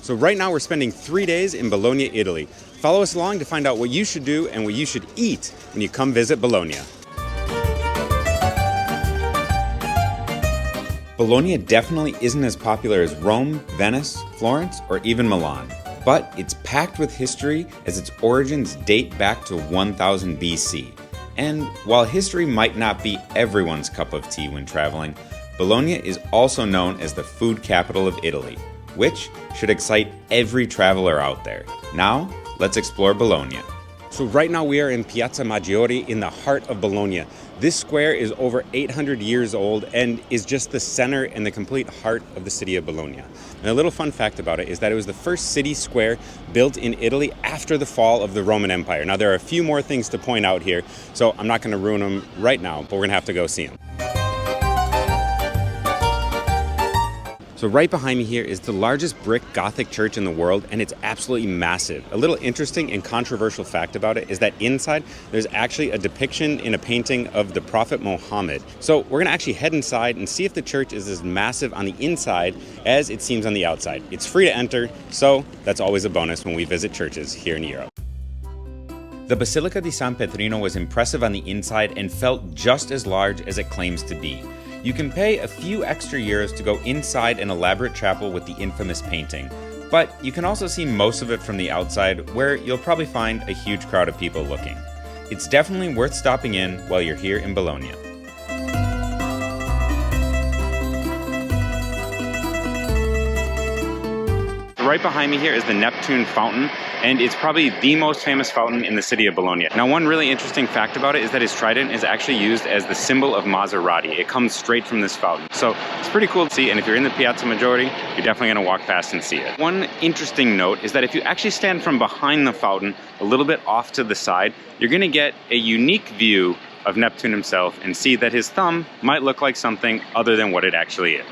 So right now we're spending 3 days in Bologna, Italy. Follow us along to find out what you should do and what you should eat when you come visit Bologna. Bologna definitely isn't as popular as Rome, Venice, Florence, or even Milan. But it's packed with history as its origins date back to 1000 BC. And while history might not be everyone's cup of tea when traveling, Bologna is also known as the food capital of Italy, which should excite every traveler out there. Now, let's explore Bologna. So right now we are in Piazza Maggiore in the heart of Bologna. This square is over 800 years old and is just the center and the complete heart of the city of Bologna. And a little fun fact about it is that it was the first city square built in Italy after the fall of the Roman Empire. Now there are a few more things to point out here, so I'm not going to ruin them right now, but we're going to have to go see them. So right behind me here is the largest brick Gothic church in the world, and it's absolutely massive. A little interesting and controversial fact about it is that inside there's actually a depiction in a painting of the Prophet Muhammad. So we're gonna actually head inside and see if the church is as massive on the inside as it seems on the outside. It's free to enter, so that's always a bonus when we visit churches here in Europe. The Basilica di San Petronio was impressive on the inside and felt just as large as it claims to be. You can pay a few extra euros to go inside an elaborate chapel with the infamous painting, but you can also see most of it from the outside, where you'll probably find a huge crowd of people looking. It's definitely worth stopping in while you're here in Bologna. Right behind me here is the Neptune fountain, and it's probably the most famous fountain in the city of Bologna. Now, one really interesting fact about it is that his trident is actually used as the symbol of Maserati. It comes straight from this fountain. So it's pretty cool to see, and if you're in the Piazza Maggiore, you're definitely gonna walk past and see it. One interesting note is that if you actually stand from behind the fountain, a little bit off to the side, you're gonna get a unique view of Neptune himself and see that his thumb might look like something other than what it actually is.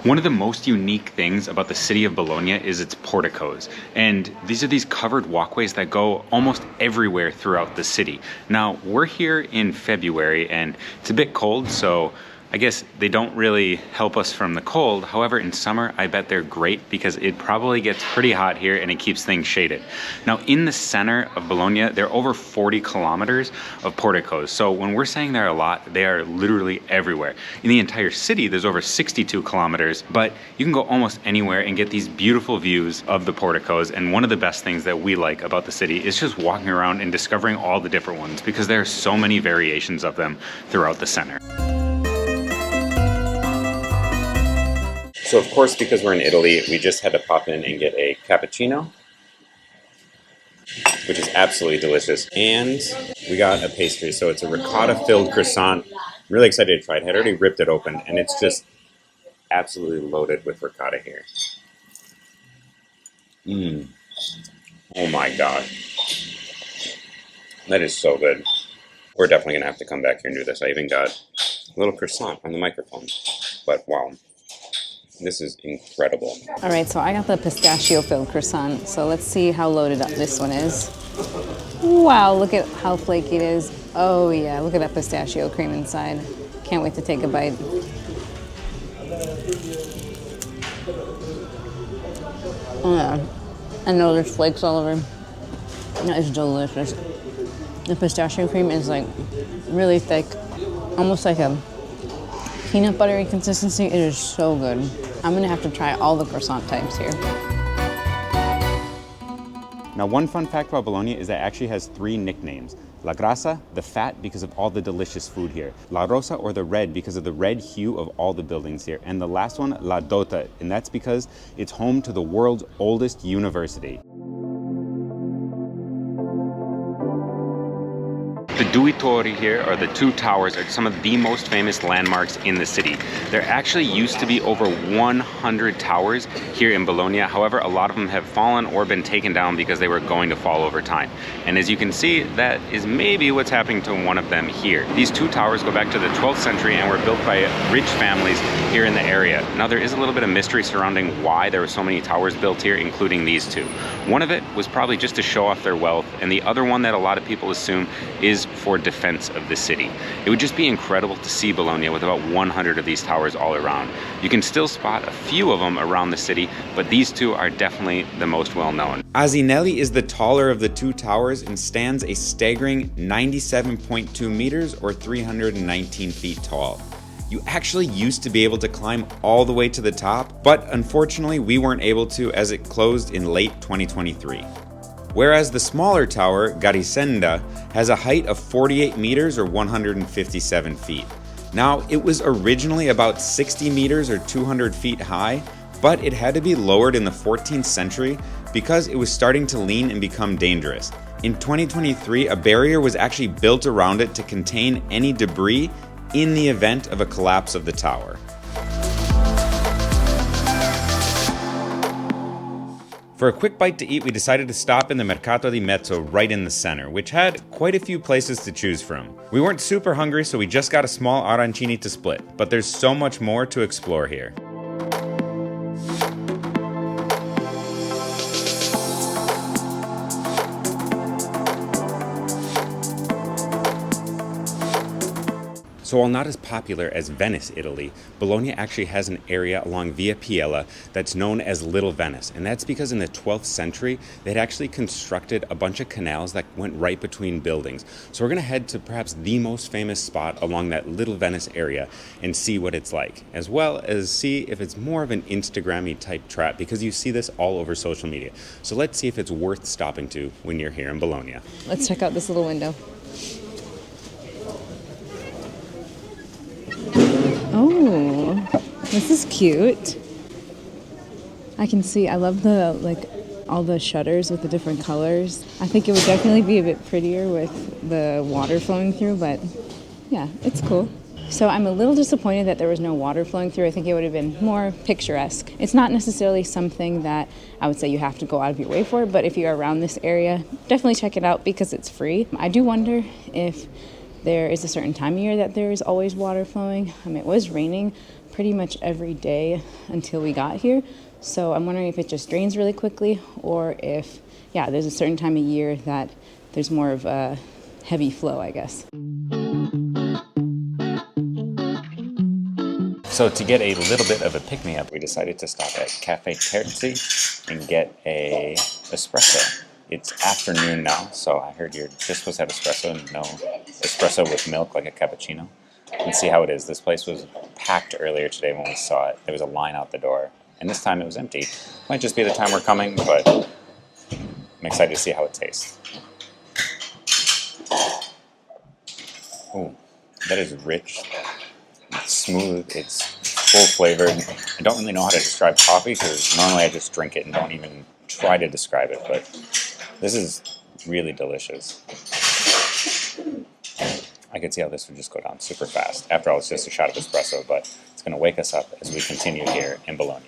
One of the most unique things about the city of Bologna is its porticos, and these are these covered walkways that go almost everywhere throughout the city. Now, we're here in February and it's a bit cold, so I guess they don't really help us from the cold. However, in summer, I bet they're great because it probably gets pretty hot here and it keeps things shaded. Now, in the center of Bologna, there are over 40 kilometers of porticos. So when we're saying there are a lot, they are literally everywhere. In the entire city, there's over 62 kilometers, but you can go almost anywhere and get these beautiful views of the porticos. And one of the best things that we like about the city is just walking around and discovering all the different ones because there are so many variations of them throughout the center. So of course, because we're in Italy, we just had to pop in and get a cappuccino, which is absolutely delicious. And we got a pastry, so it's a ricotta-filled croissant. I'm really excited to try it. I had already ripped it open, and it's just absolutely loaded with ricotta here. Oh my god. That is so good. We're definitely going to have to come back here and do this. I even got a little croissant on the microphone. But wow. This is incredible. All right, so I got the pistachio-filled croissant. So let's see how loaded up this one is. Wow, look at how flaky it is. Oh yeah, look at that pistachio cream inside. Can't wait to take a bite. Oh yeah, I know there's flakes all over. That is delicious. The pistachio cream is like really thick, almost like a peanut buttery consistency. It is so good. I'm gonna have to try all the croissant types here. Now, one fun fact about Bologna is that it actually has 3 nicknames. La Grassa, the fat, because of all the delicious food here. La Rosa, or the red, because of the red hue of all the buildings here. And the last one, La Dotta, and that's because it's home to the world's oldest university. The Due Torri here, or the Two Towers, are some of the most famous landmarks in the city. There actually used to be over 100 towers here in Bologna. However, a lot of them have fallen or been taken down because they were going to fall over time. And as you can see, that is maybe what's happening to one of them here. These 2 towers go back to the 12th century and were built by rich families here in the area. Now, there is a little bit of mystery surrounding why there were so many towers built here, including these 2. One of it was probably just to show off their wealth, and the other one that a lot of people assume is for defense of the city. It would just be incredible to see Bologna with about 100 of these towers all around. You can still spot a few of them around the city, but these two are definitely the most well known. Asinelli is the taller of the two towers and stands a staggering 97.2 meters or 319 feet tall. You actually used to be able to climb all the way to the top, but unfortunately we weren't able to as it closed in late 2023. Whereas the smaller tower, Garisenda, has a height of 48 meters or 157 feet. Now, it was originally about 60 meters or 200 feet high, but it had to be lowered in the 14th century because it was starting to lean and become dangerous. In 2023, a barrier was actually built around it to contain any debris in the event of a collapse of the tower. For a quick bite to eat, we decided to stop in the Mercato di Mezzo right in the center, which had quite a few places to choose from. We weren't super hungry, so we just got a small arancini to split, but there's so much more to explore here. So while not as popular as Venice, Italy, Bologna actually has an area along Via Piella that's known as Little Venice. And that's because in the 12th century, they'd actually constructed a bunch of canals that went right between buildings. So we're gonna head to perhaps the most famous spot along that Little Venice area and see what it's like, as well as see if it's more of an Instagram-y type trap, because you see this all over social media. So let's see if it's worth stopping to when you're here in Bologna. Let's check out this little window. Oh, this is cute. I can see, I love all the shutters with the different colors. I think it would definitely be a bit prettier with the water flowing through, but yeah, it's cool. So I'm a little disappointed that there was no water flowing through. I think it would have been more picturesque. It's not necessarily something that I would say you have to go out of your way for, but if you're around this area, definitely check it out because it's free. I do wonder if there is a certain time of year that there is always water flowing. It was raining pretty much every day until we got here. So I'm wondering if it just drains really quickly or if, there's a certain time of year that there's more of a heavy flow, I guess. So to get a little bit of a pick-me-up, we decided to stop at Cafe Terzi and get a espresso. It's afternoon now, so I heard you're just supposed to have espresso, no espresso with milk like a cappuccino. You can see how it is. This place was packed earlier today when we saw it. There was a line out the door, and this time it was empty. Might just be the time we're coming, but I'm excited to see how it tastes. Ooh, that is rich, it's smooth, it's full flavored. I don't really know how to describe coffee because normally I just drink it and don't even try to describe it, but this is really delicious. I could see how this would just go down super fast. After all, it's just a shot of espresso, but it's going to wake us up as we continue here in Bologna.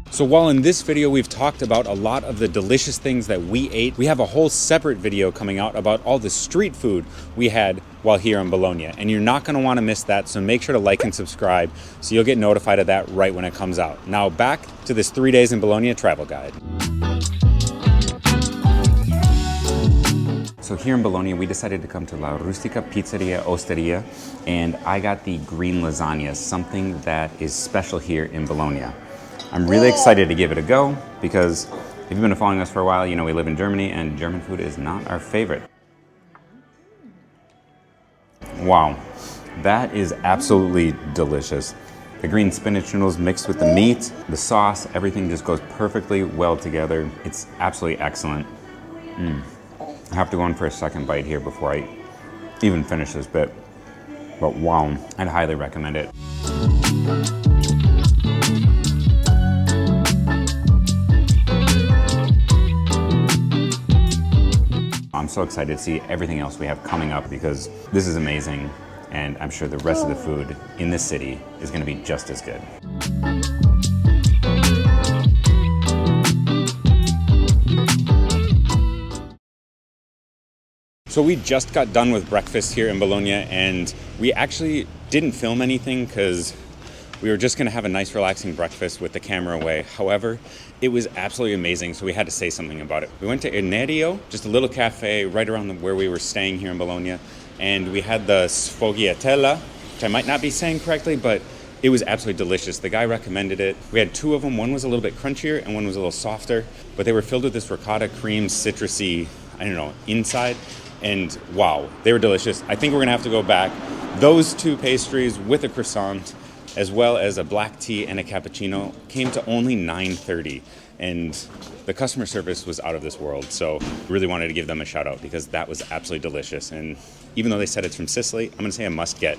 So while in this video we've talked about a lot of the delicious things that we ate, we have a whole separate video coming out about all the street food we had while here in Bologna. And you're not going to want to miss that, so make sure to like and subscribe so you'll get notified of that right when it comes out. Now back to this 3 days in Bologna travel guide. So here in Bologna, we decided to come to La Rustica Pizzeria Osteria, and I got the green lasagna, something that is special here in Bologna. I'm really excited to give it a go because if you've been following us for a while, you know we live in Germany and German food is not our favorite. Wow, that is absolutely delicious. The green spinach noodles mixed with the meat, the sauce, everything just goes perfectly well together. It's absolutely excellent. I have to go in for a second bite here before I even finish this bit. But wow, I'd highly recommend it. I'm so excited to see everything else we have coming up because this is amazing, and I'm sure the rest of the food in this city is going to be just as good. So we just got done with breakfast here in Bologna, and we actually didn't film anything because We were just gonna have a nice relaxing breakfast with the camera away. However, it was absolutely amazing, so we had to say something about it. We went to Enerio, just a little cafe right around where we were staying here in Bologna, and we had the sfogliatella, which I might not be saying correctly, but it was absolutely delicious. The guy recommended it. We had two of them. One was a little bit crunchier and one was a little softer, but they were filled with this ricotta cream, citrusy, inside. And wow, they were delicious. I think we're gonna have to go back. Those two pastries with a croissant, as well as a black tea and a cappuccino, came to only $9.30. And the customer service was out of this world. So really wanted to give them a shout out because that was absolutely delicious. And even though they said it's from Sicily, I'm gonna say a must get.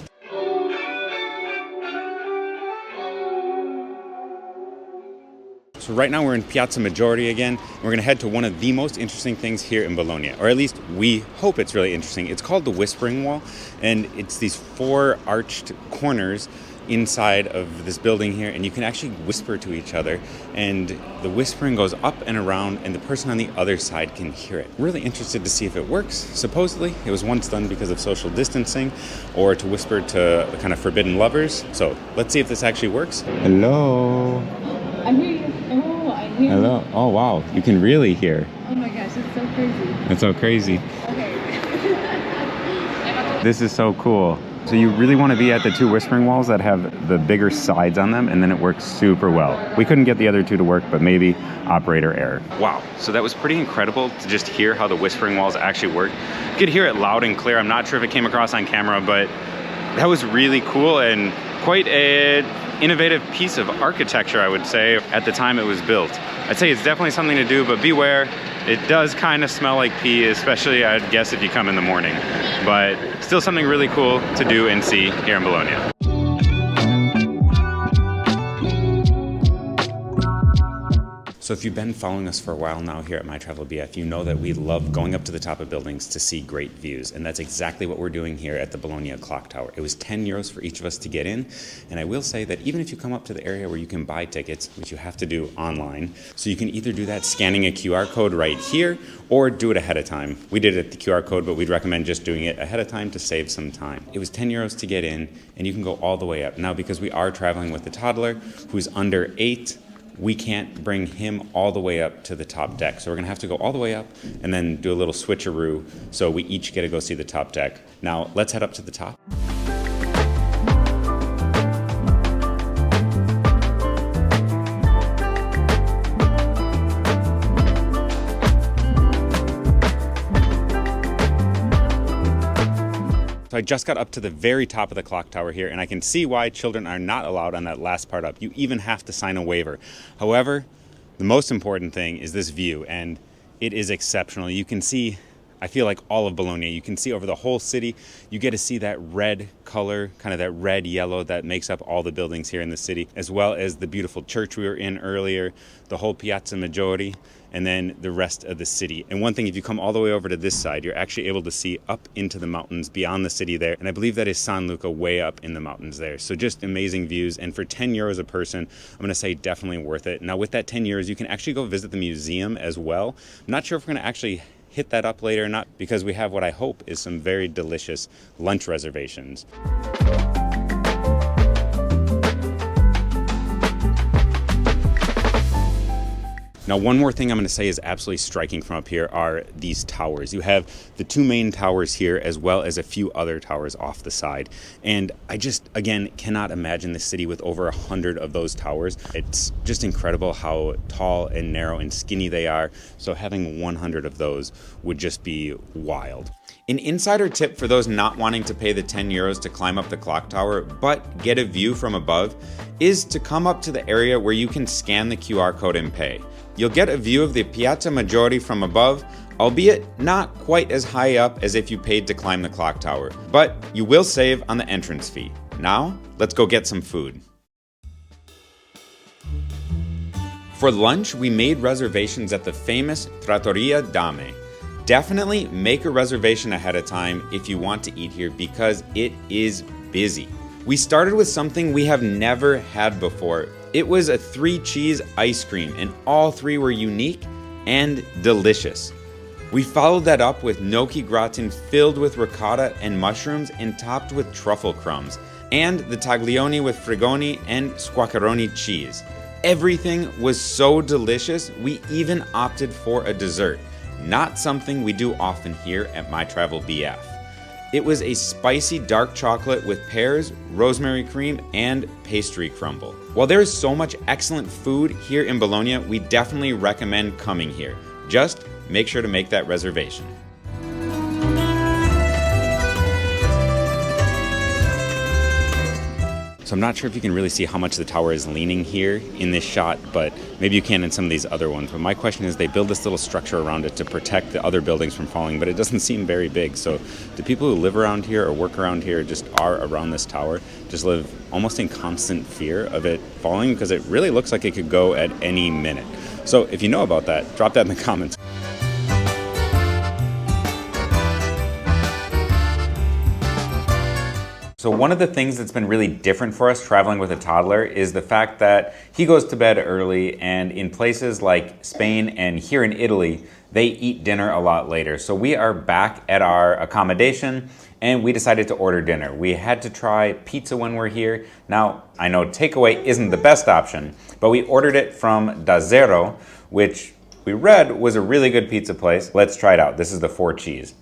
So right now we're in Piazza Maggiore again. We're gonna head to one of the most interesting things here in Bologna, or at least we hope it's really interesting. It's called the Whispering Wall, and it's these 4 arched corners inside of this building here, and you can actually whisper to each other, and the whispering goes up and around, and the person on the other side can hear it. Really interested to see if it works. Supposedly, it was once done because of social distancing, or to whisper to kind of forbidden lovers. So let's see if this actually works. Hello. I hear you. Oh, I hear you. Hello. Oh wow, you can really hear. Oh my gosh, it's so crazy. It's so crazy. Okay. This is so cool. So you really want to be at the 2 whispering walls that have the bigger sides on them, and then it works super well. We couldn't get the other 2 to work, but maybe operator error. Wow, so that was pretty incredible to just hear how the whispering walls actually work. You could hear it loud and clear. I'm not sure if it came across on camera, but that was really cool and quite an innovative piece of architecture, I would say, at the time it was built. I'd say it's definitely something to do, but beware. It does kind of smell like pee, especially I'd guess if you come in the morning. But still something really cool to do and see here in Bologna. So if you've been following us for a while now here at My Travel BF, you know that we love going up to the top of buildings to see great views. And that's exactly what we're doing here at the Bologna Clock Tower. It was 10 euros for each of us to get in. And I will say that even if you come up to the area where you can buy tickets, which you have to do online, so you can either do that scanning a QR code right here or do it ahead of time. We did it at the QR code, but we'd recommend just doing it ahead of time to save some time. It was 10 euros to get in, and you can go all the way up. Now, because we are traveling with a toddler who's under 8, we can't bring him all the way up to the top deck. So we're gonna have to go all the way up and then do a little switcheroo so we each get to go see the top deck. Now, let's head up to the top. So I just got up to the very top of the clock tower here, and I can see why children are not allowed on that last part up. You even have to sign a waiver. However, the most important thing is this view, and it is exceptional. You can see, I feel like all of Bologna. You can see over the whole city. You get to see that red color, kind of that red yellow that makes up all the buildings here in the city, as well as the beautiful church we were in earlier, the whole Piazza Maggiore, and then the rest of the city. And one thing, if you come all the way over to this side, you're actually able to see up into the mountains beyond the city there. And I believe that is San Luca way up in the mountains there. So just amazing views. And for 10 euros a person, I'm gonna say definitely worth it. Now with that 10 euros, you can actually go visit the museum as well. I'm not sure if we're gonna actually hit that up later or not, because we have what I hope is some very delicious lunch reservations. Now, one more thing I'm going to say is absolutely striking from up here are these towers. You have the 2 main towers here, as well as a few other towers off the side. And I just, again, cannot imagine the city with over 100 of those towers. It's just incredible how tall and narrow and skinny they are. So having 100 of those would just be wild. An insider tip for those not wanting to pay the 10 euros to climb up the clock tower, but get a view from above, is to come up to the area where you can scan the QR code and pay. You'll get a view of the Piazza Maggiore from above, albeit not quite as high up as if you paid to climb the clock tower, but you will save on the entrance fee. Now, let's go get some food. For lunch, we made reservations at the famous Trattoria Dame. Definitely make a reservation ahead of time if you want to eat here because it is busy. We started with something we have never had before. It was a 3-cheese ice cream, and all 3 were unique and delicious. We followed that up with gnocchi gratin filled with ricotta and mushrooms and topped with truffle crumbs. and the taglioni with frigoni and squaccheroni cheese. Everything was so delicious, we even opted for a dessert, not something we do often here at My Travel BF. It was a spicy dark chocolate with pears, rosemary cream, and pastry crumble. While there is so much excellent food here in Bologna, we definitely recommend coming here. Just make sure to make that reservation. So I'm not sure if you can really see how much the tower is leaning here in this shot, but maybe you can in some of these other ones. But my question is, they build this little structure around it to protect the other buildings from falling, but it doesn't seem very big. So the people who live around here or work around here just are around this tower, just live almost in constant fear of it falling because it really looks like it could go at any minute. So if you know about that, drop that in the comments. So one of the things that's been really different for us traveling with a toddler is the fact that he goes to bed early, and in places like Spain and here in Italy, they eat dinner a lot later. So we are back at our accommodation and we decided to order dinner. We had to try pizza when we're here. Now, I know takeaway isn't the best option, but we ordered it from Da Zero, which we read was a really good pizza place. Let's try it out. This is the 4 cheese.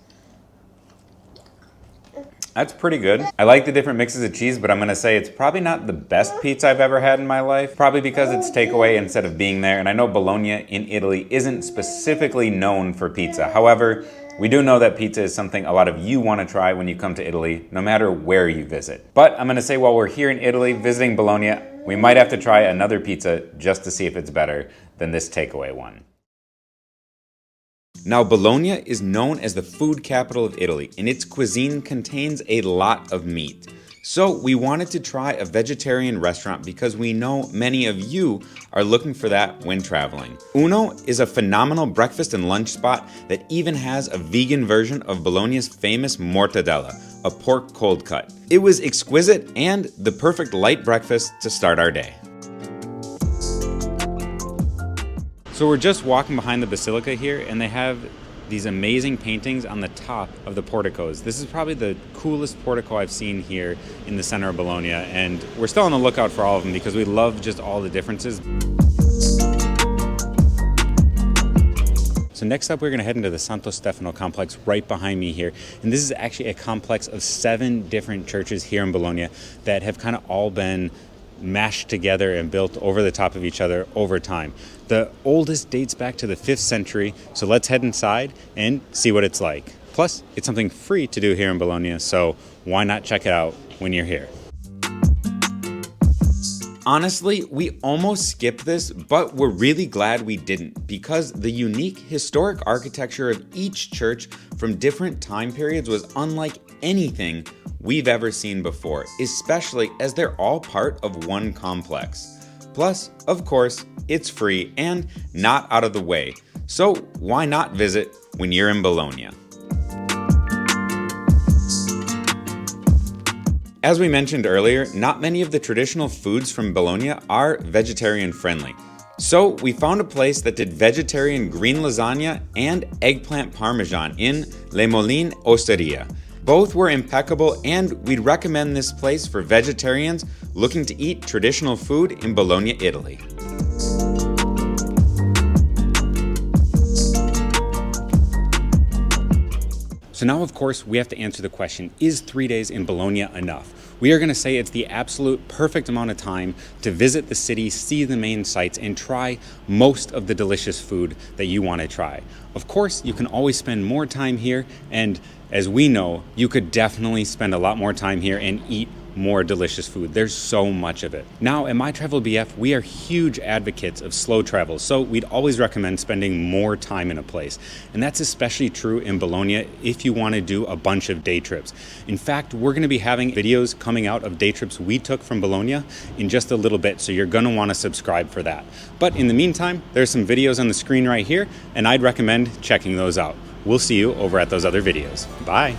That's pretty good. I like the different mixes of cheese, but I'm gonna say it's probably not the best pizza I've ever had in my life. Probably because it's takeaway instead of being there. And I know Bologna in Italy isn't specifically known for pizza. However, we do know that pizza is something a lot of you wanna try when you come to Italy, no matter where you visit. But I'm gonna say while we're here in Italy visiting Bologna, we might have to try another pizza just to see if it's better than this takeaway one. Now, Bologna is known as the food capital of Italy, and its cuisine contains a lot of meat. So we wanted to try a vegetarian restaurant because we know many of you are looking for that when traveling. Uno is a phenomenal breakfast and lunch spot that even has a vegan version of Bologna's famous Mortadella, a pork cold cut. It was exquisite and the perfect light breakfast to start our day. So we're just walking behind the Basilica here, and they have these amazing paintings on the top of the Porticos. This is probably the coolest portico I've seen here in the center of Bologna, and we're still on the lookout for all of them because we love just all the differences. So next up, we're gonna head into the Santo Stefano complex right behind me here. And this is actually a complex of 7 different churches here in Bologna that have kind of all been mashed together and built over the top of each other over time. The oldest dates back to the 5th century, so let's head inside and see what it's like. Plus, it's something free to do here in Bologna, so why not check it out when you're here? Honestly, we almost skipped this, but we're really glad we didn't because the unique historic architecture of each church from different time periods was unlike anything we've ever seen before, especially as they're all part of one complex. Plus, of course, it's free and not out of the way, so why not visit when you're in Bologna? As we mentioned earlier, not many of the traditional foods from Bologna are vegetarian friendly. So we found a place that did vegetarian green lasagna and eggplant parmesan in Le Moline Osteria. Both were impeccable, and we'd recommend this place for vegetarians looking to eat traditional food in Bologna, Italy. So now, of course, we have to answer the question, is 3 days in Bologna enough? We are going to say it's the absolute perfect amount of time to visit the city, see the main sites, and try most of the delicious food that you want to try. Of course, you can always spend more time here, and as we know, you could definitely spend a lot more time here and eat more delicious food. There's so much of it. Now, at My Travel BF, we are huge advocates of slow travel, so we'd always recommend spending more time in a place. And that's especially true in Bologna if you want to do a bunch of day trips. In fact, we're going to be having videos coming out of day trips we took from Bologna in just a little bit, so you're going to want to subscribe for that. But in the meantime, there's some videos on the screen right here, and I'd recommend checking those out. We'll see you over at those other videos. Bye.